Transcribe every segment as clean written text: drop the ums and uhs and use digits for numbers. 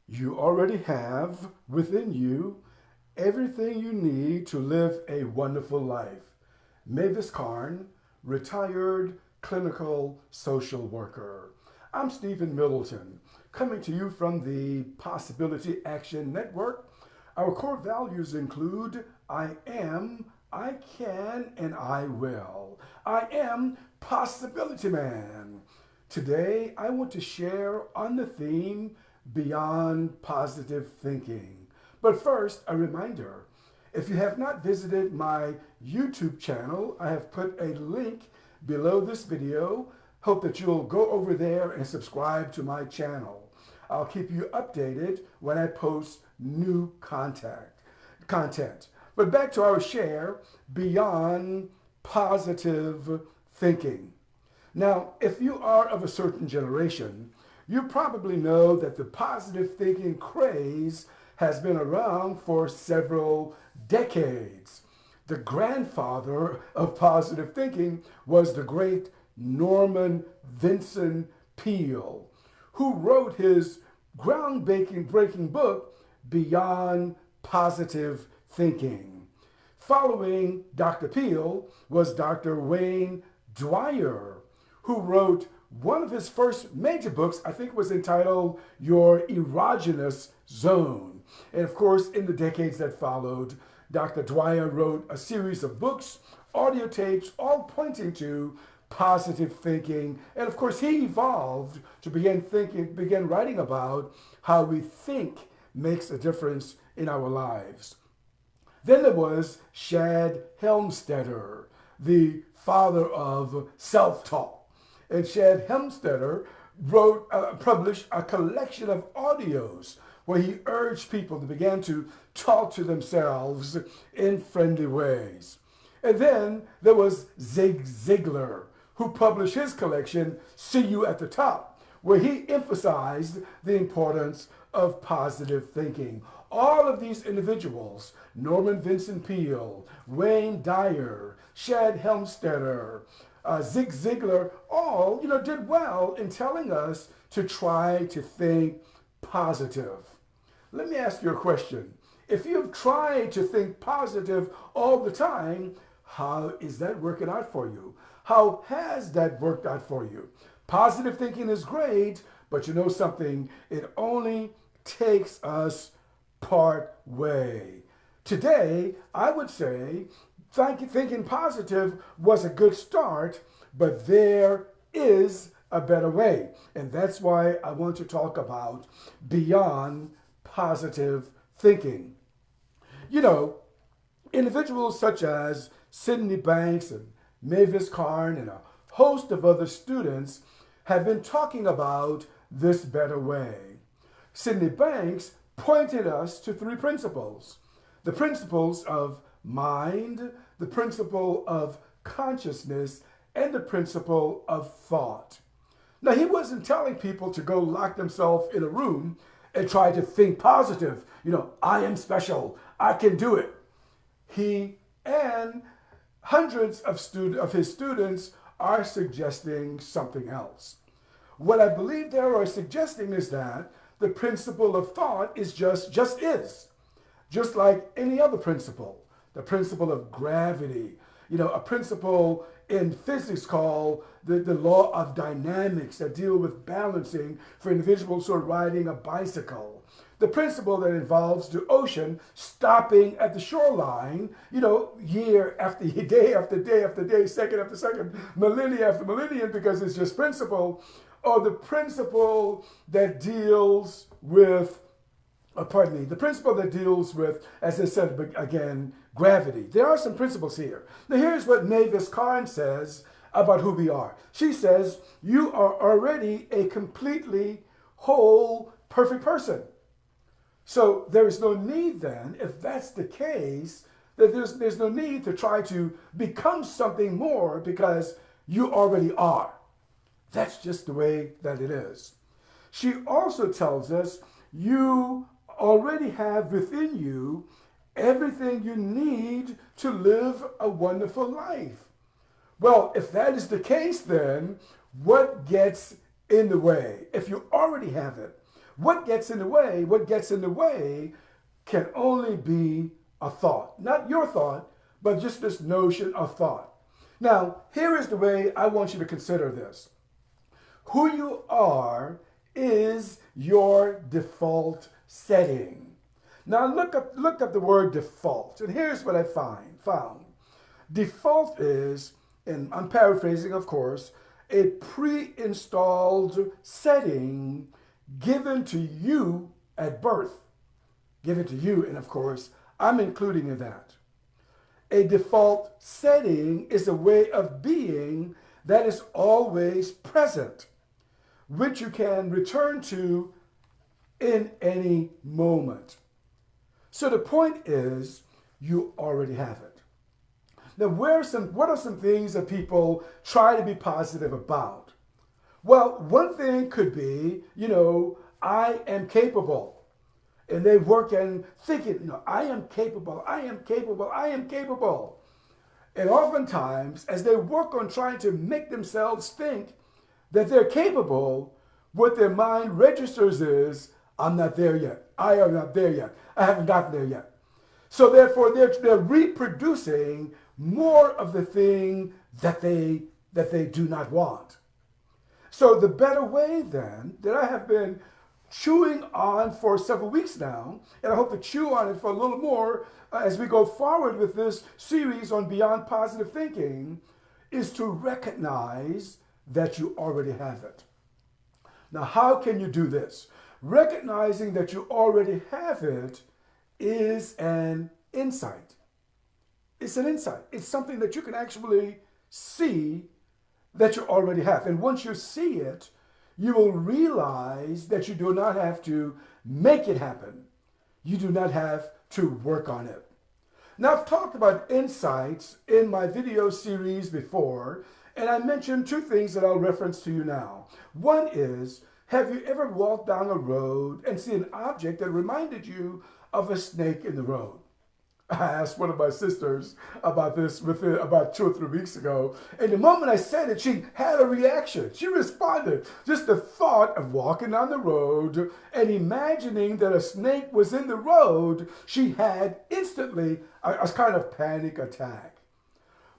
You already have within you everything you need to live a wonderful life. Mavis Karn, retired clinical social worker. I'm Stephen Middleton, coming to you from the Possibility Action Network. Our core values include I am, I can, and I will. I am Possibility Man. Today, I want to share on the theme Beyond Positive Thinking. But first, a reminder. If you have not visited my YouTube channel, I have put a link below this video. Hope that you'll go over there and subscribe to my channel. I'll keep you updated when I post new content. But back to our share, Beyond Positive Thinking. Now, if you are of a certain generation, you probably know that the positive thinking craze has been around for several decades. The grandfather of positive thinking was the great Norman Vincent Peale, who wrote his groundbreaking book, Beyond Positive Thinking. Following Dr. Peale was Dr. Wayne Dwyer, who wrote one of his first major books, I think was entitled Your Erogenous Zone. And of course, in the decades that followed, Dr. Dwyer wrote a series of books, audio tapes, all pointing to positive thinking. And of course, he evolved to begin writing about how we think makes a difference in our lives. Then there was Shad Helmstetter, the father of self-talk. And Shad Helmstetter published a collection of audios where he urged people to begin to talk to themselves in friendly ways. And then there was Zig Ziglar, who published his collection, See You at the Top, where he emphasized the importance of positive thinking. All of these individuals, Norman Vincent Peale, Wayne Dyer, Shad Helmstetter, Zig Ziglar, all did well in telling us to try to think positive. Let me ask you a question. If you've tried to think positive all the time, how is that working out for you? How has that worked out for you? Positive thinking is great, but you know something? It only takes us part way. Today, I would say thinking positive was a good start, but there is a better way. And that's why I want to talk about beyond positive thinking. You know, individuals such as Sydney Banks and Mavis Karn and a host of other students have been talking about this better way. Sydney Banks pointed us to three principles. The principles of mind, the principle of consciousness, and the principle of thought. Now, he wasn't telling people to go lock themselves in a room and try to think positive. I am special. I can do it. He and hundreds of his students are suggesting something else. What I believe they are suggesting is that the principle of thought is just is, just like any other principle. The principle of gravity, a principle in physics called the law of dynamics that deal with balancing for individuals who are riding a bicycle. The principle that involves the ocean stopping at the shoreline, year after year, day after day after day, second after second, millennia after millennium, because it's just principle, or the principle that deals with the principle that deals with, as I said again, gravity. There are some principles here. Now, here's what Mavis Karn says about who we are. She says, you are already a completely whole, perfect person. So there is no need then, if that's the case, that there's no need to try to become something more because you already are. That's just the way that it is. She also tells us you already have within you everything you need to live a wonderful life. Well, if that is the case, then what gets in the way? If you already have it, What gets in the way? What gets in the way can only be a thought. Not your thought, but just this notion of thought. Now, here is the way I want you to consider this. Who you are is your default setting. Now look up the word default, and here's what I found. Default is, and I'm paraphrasing of course, a pre-installed setting given to you at birth. Given to you, and of course, I'm including in that. A default setting is a way of being that is always present, which you can return to in any moment. So the point is, you already have it. Now, what are some things that people try to be positive about? Well, one thing could be, I am capable. And they work and thinking, I am capable, I am capable, I am capable. And oftentimes, as they work on trying to make themselves think that they're capable, what their mind registers is, I'm not there yet. I am not there yet. I haven't gotten there yet. So therefore, they're reproducing more of the thing that they do not want. So the better way then that I have been chewing on for several weeks now, and I hope to chew on it for a little more as we go forward with this series on Beyond Positive Thinking, is to recognize that you already have it. Now, how can you do this? Recognizing that you already have it is an insight. It's an insight. It's something that you can actually see that you already have. And once you see it, you will realize that you do not have to make it happen. You do not have to work on it. Now, I've talked about insights in my video series before, and I mentioned two things that I'll reference to you now. One is, have you ever walked down a road and seen an object that reminded you of a snake in the road? I asked one of my sisters about this about 2 or 3 weeks ago, and the moment I said it, she had a reaction. She responded. Just the thought of walking down the road and imagining that a snake was in the road, she had instantly a kind of panic attack.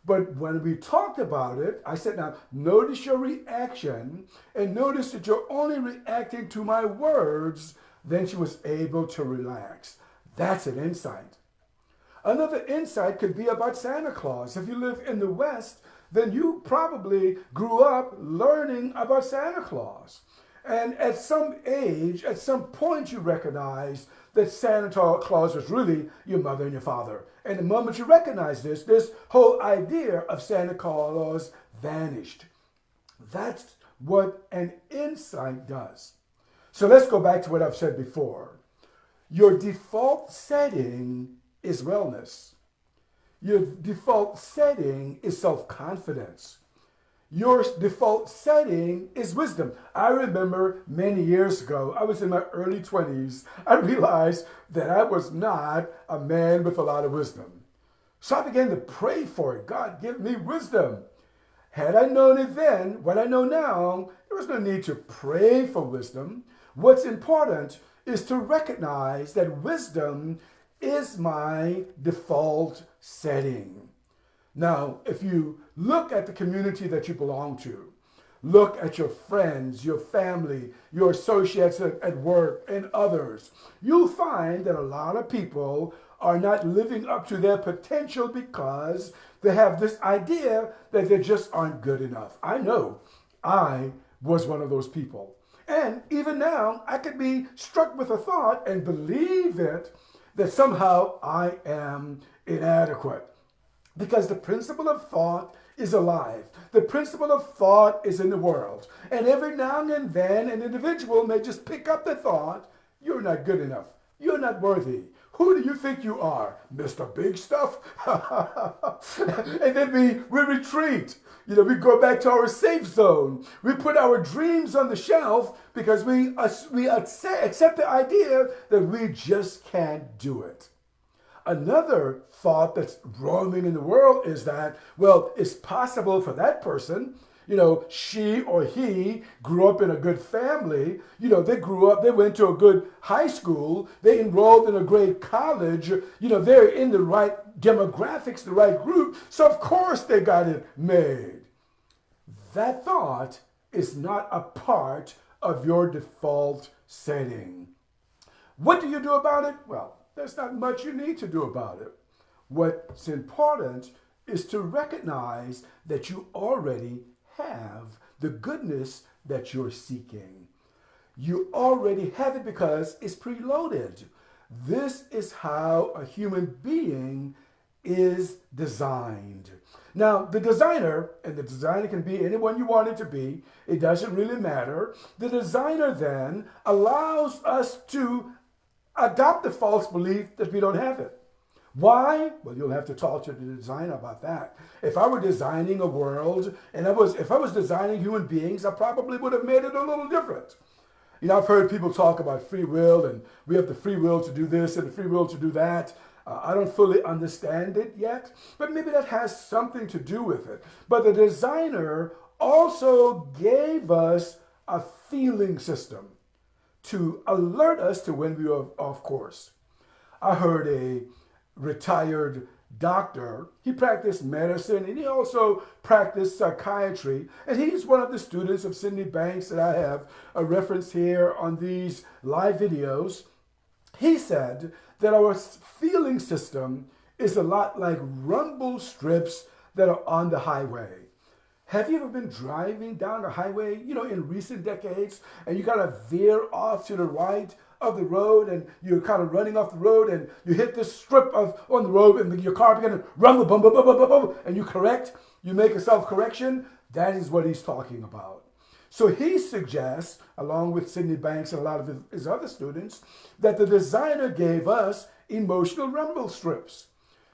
But when we talked about it, I said, now notice your reaction and notice that you're only reacting to my words. Then she was able to relax. That's an insight. Another insight could be about Santa Claus. If you live in the West, then you probably grew up learning about Santa Claus. And at some age, at some point, you recognize that Santa Claus was really your mother and your father. And the moment you recognize this whole idea of Santa Claus vanished. That's what an insight does. So let's go back to what I've said before. Your default setting is wellness. Your default setting is self-confidence. Your default setting is wisdom. I remember many years ago, I was in my early 20s, I realized that I was not a man with a lot of wisdom. So I began to pray for it. God, give me wisdom. Had I known it then, what I know now, there was no need to pray for wisdom. What's important is to recognize that wisdom is my default setting. Now, if you look at the community that you belong to, look at your friends, your family, your associates at work, and others, you'll find that a lot of people are not living up to their potential because they have this idea that they just aren't good enough. I know I was one of those people. And even now, I could be struck with a thought and believe it, that somehow I am inadequate. Because the principle of thought is alive. The principle of thought is in the world. And every now and then, an individual may just pick up the thought, you're not good enough. You're not worthy. Who do you think you are? Mr. Big Stuff? And then we retreat. We go back to our safe zone. We put our dreams on the shelf because we accept the idea that we just can't do it. Another thought that's roaming in the world is that, well, it's possible for that person she or he grew up in a good family. They went to a good high school, they enrolled in a great college, they're in the right demographics, the right group, so of course they got it made. That thought is not a part of your default setting. What do you do about it? Well, there's not much you need to do about it. What's important is to recognize that you already have the goodness that you're seeking. You already have it because it's preloaded. This is how a human being is designed. Now, the designer, and the designer can be anyone you want it to be, it doesn't really matter. The designer then allows us to adopt the false belief that we don't have it. Why? Well, you'll have to talk to the designer about that. If I were designing a world, and if I was designing human beings, I probably would have made it a little different. I've heard people talk about free will, and we have the free will to do this and the free will to do that. I don't fully understand it yet, but maybe that has something to do with it. But the designer also gave us a feeling system to alert us to when we are off course. I heard a retired doctor. He practiced medicine and he also practiced psychiatry. And he's one of the students of Sydney Banks that I have a reference here on these live videos. He said that our feeling system is a lot like rumble strips that are on the highway. Have you ever been driving down the highway, in recent decades, and you kind of veer off to the right of the road and you're kind of running off the road and you hit this strip on the road and your car begins to rumble, bum, bum, bum, bum, bum, bum, and you make a self-correction? That is what he's talking about. So he suggests, along with Sydney Banks and a lot of his other students, that the designer gave us emotional rumble strips.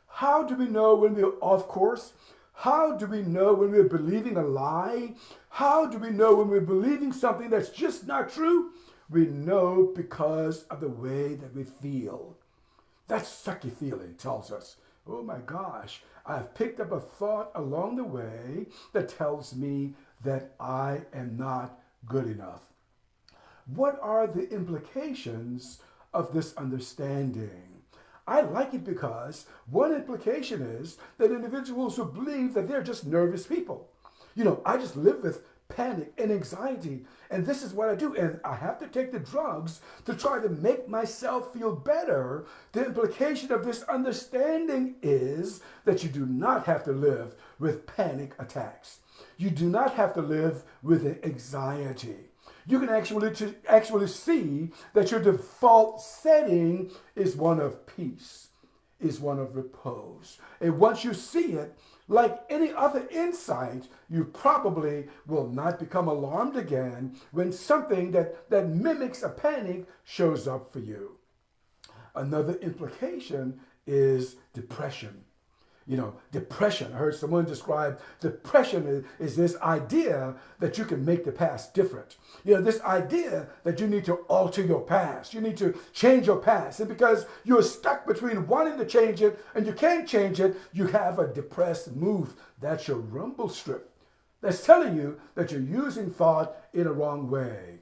How do we know when we're off course? How do we know when we're believing a lie? How do we know when we're believing something that's just not true? We know because of the way that we feel. That sucky feeling tells us, oh my gosh, I've picked up a thought along the way that tells me that I am not good enough. What are the implications of this understanding? I like it because one implication is that individuals who believe that they're just nervous people. I just live with panic and anxiety, and this is what I do, and I have to take the drugs to try to make myself feel better. The implication of this understanding is that you do not have to live with panic attacks. You do not have to live with anxiety. You can actually see that your default setting is one of peace, is one of repose. And once you see it, like any other insight, you probably will not become alarmed again when something that mimics a panic shows up for you. Another implication is depression. Depression. I heard someone describe depression is this idea that you can make the past different. This idea that you need to alter your past. You need to change your past. And because you're stuck between wanting to change it and you can't change it, you have a depressed mood. That's your rumble strip. That's telling you that you're using thought in a wrong way.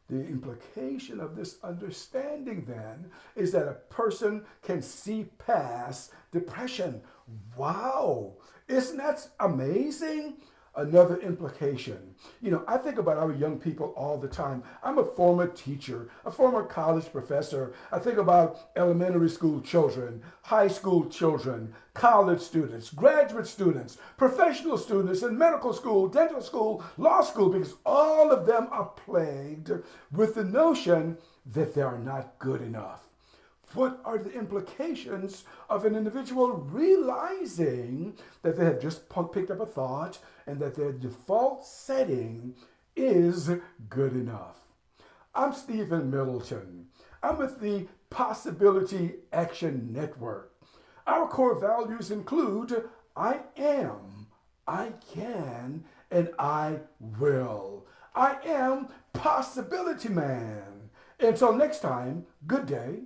The implication of this understanding then is that a person can see past depression. Wow, isn't that amazing? Another implication. I think about our young people all the time. I'm a former teacher, a former college professor. I think about elementary school children, high school children, college students, graduate students, professional students in medical school, dental school, law school, because all of them are plagued with the notion that they are not good enough. What are the implications of an individual realizing that they have just picked up a thought and that their default setting is good enough? I'm Stephen Middleton. I'm with the Possibility Action Network. Our core values include I am, I can, and I will. I am Possibility Man. Until next time, good day.